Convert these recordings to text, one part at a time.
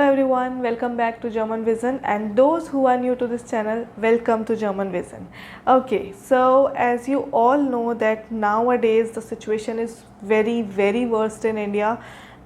everyone, welcome back to German Vision, and those who are new to this channel, welcome to German Vision. Okay, so as you all know that nowadays the situation is very worst in India.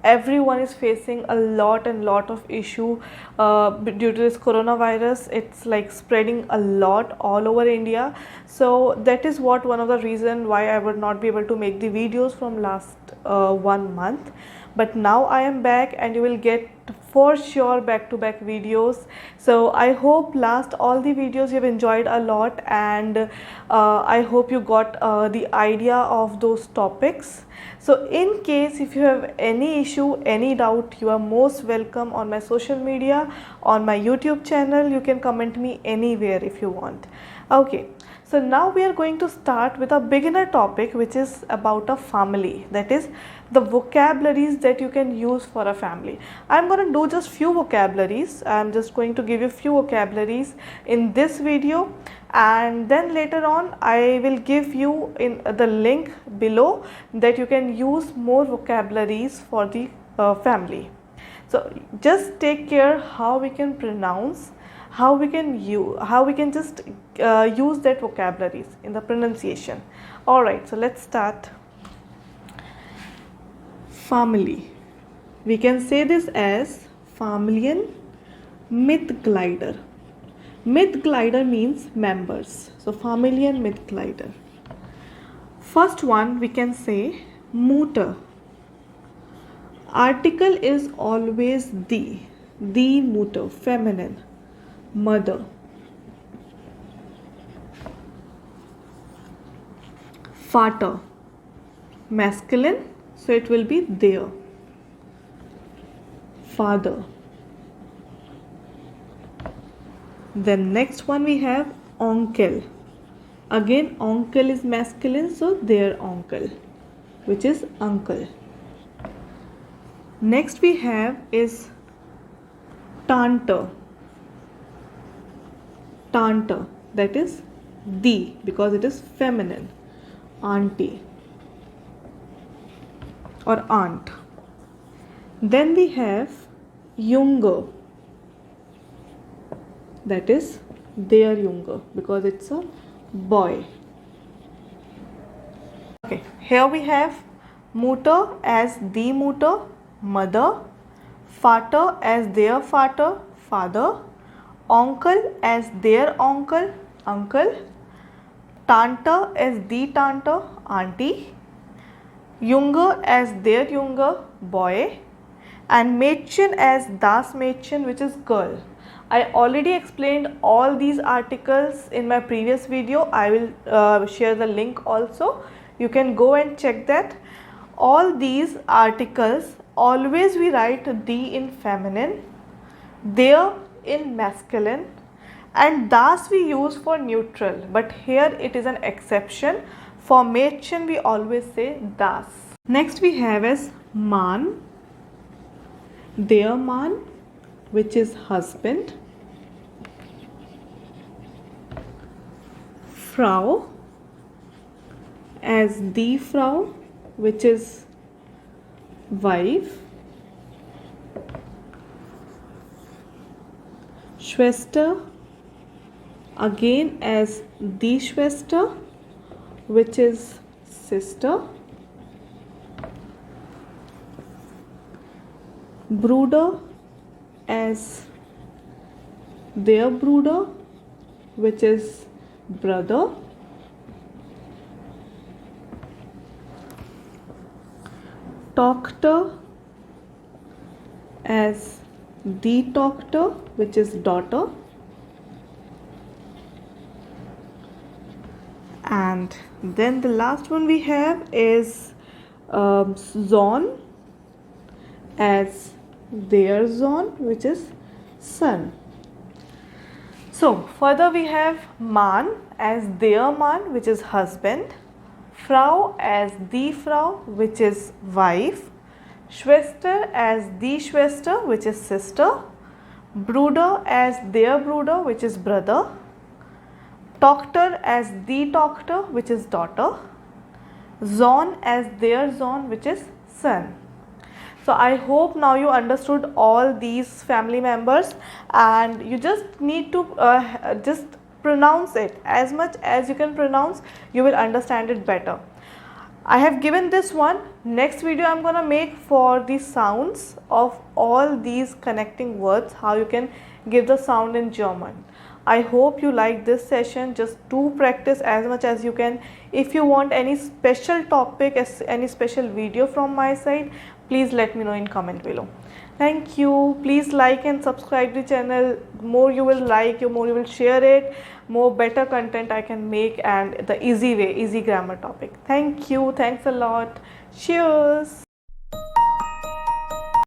Everyone is facing a lot of issue due to this coronavirus. It's like spreading a lot all over India. So that is what one of the reason why I would not be able to make the videos from last 1 month. But now I am back and you will get for sure back to back videos. So I hope last all the videos you've enjoyed a lot, and I hope you got the idea of those topics. So in case if you have any issue, any doubt, you are most welcome on my social media, on my YouTube channel. You can comment me anywhere if you want. Okay, so now we are going to start with a beginner topic, which is about a family, that is the vocabularies that you can use for a family. I'm going to do just few vocabularies. I'm just going to give you few vocabularies in this video, and then later on I will give you in the link below that you can use more vocabularies for the family. So just take care how we can pronounce, how we can just use that vocabularies in the pronunciation. All right, so let's start. Family, we can say this as Familienmitglieder. Mitglieder means members, so Familienmitglieder. First one we can say Mutter. Article is always the Mutter, feminine, mother. Vater, masculine, so it will be there, father. Then next one we have Onkel. Again Onkel is masculine, so their uncle, which is uncle. Next we have is Tante. Tante, that is the, because it is feminine, auntie or aunt. Then we have Junge, that is their Junge, because it's a boy. Okay, here we have Mutter as the Mutter, mother. Vater as their Vater, father. Onkel as their uncle, uncle. Tante as the Tante, auntie. Junge as their Junge, boy. And Mädchen as das Mädchen, which is girl. I already explained all these articles in my previous video. I will share the link also. You can go and check that. All these articles, always we write the in feminine, their in masculine, and das we use for neutral, but here it is an exception. For Mädchen we always say das. Next we have as Mann, their Mann, which is husband. Frau as the Frau, which is wife. Schwester again as die Schwester, which is sister. Bruder as their Bruder, which is brother. Tochter as the Tochter, which is daughter. And then the last one we have is Sohn as their Sohn, which is son. So further we have Mann as their Mann, which is husband. Frau as the Frau, which is wife. Schwester as the Schwester, which is sister. Bruder as their Bruder, which is brother. Tochter as the Tochter, which is daughter. Sohn as their Sohn, which is son. So I hope now you understood all these family members, and you just need to just pronounce it. As much as you can pronounce, you will understand it better. I have given this one. Next video I'm gonna make for the sounds of all these connecting words, how you can give the sound in German. I hope you like this session. Just do practice as much as you can. If you want any special topic, any special video from my side, please let me know in comment below. Thank you. Please like and subscribe the channel. More you will like, more you will share it, more better content I can make, and the easy way, easy grammar topic. Thank you. Thanks a lot. Cheers.